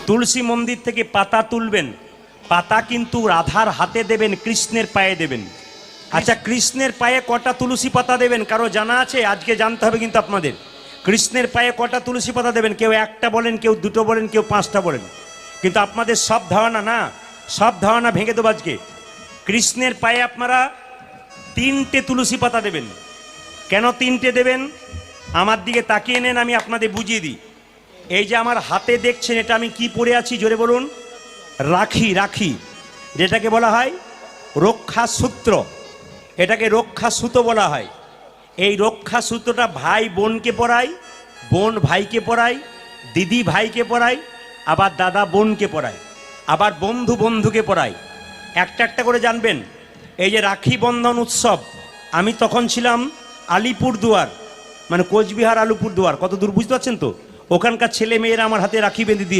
তুলসী মন্দির থেকে পাতা তুলবেন, পাতা কিন্তু রাধার হাতে দেবেন, কৃষ্ণের পায়ে দেবেন। আচ্ছা, কৃষ্ণের পায়ে কটা তুলসী পাতা দেবেন কারো জানা আছে? আজকে জানতে হবে কিন্তু আপনাদের। কৃষ্ণের পায়ে কটা তুলসী পাতা দেবেন? কেউ একটা বলেন, কেউ দুটো বলেন, কেউ পাঁচটা বলেন। কিন্তু আপনাদের সব ধারণা না, সব ধারণা ভেঙে দেবো আজকে। কৃষ্ণের পায়ে আপনারা 3টে তুলসী পাতা দেবেন। কেন 3টে দেবেন? আমার দিকে তাকিয়ে নেন, আমি আপনাদের বুঝিয়ে দিই। এই যে আমার হাতে দেখছেন, এটা আমি কি পরে আছি জোরে বলুন? রাখি। রাখি যেটাকে বলা হয় রক্ষা সূত্র, এটাকে রক্ষা সুতো বলা হয়। এই রক্ষা সূত্রটা ভাই বোনকে পরায়, বোন ভাইকে পরায়, দিদি ভাইকে পরায়, আবার দাদা বোনকে পরায়, আবার বন্ধু বন্ধুকে পরায়। একটা একটা করে জানবেন। এই যে রাখি বন্ধন উৎসব, আমি তখন ছিলাম আলিপুরদুয়ার, মানে কোচবিহার আলিপুরদুয়ার, কত দূর বুঝতে পারছেন তো? ওখানকার ছেলে মেয়েরা আমার হাতে রাখি বেঁধে দিয়ে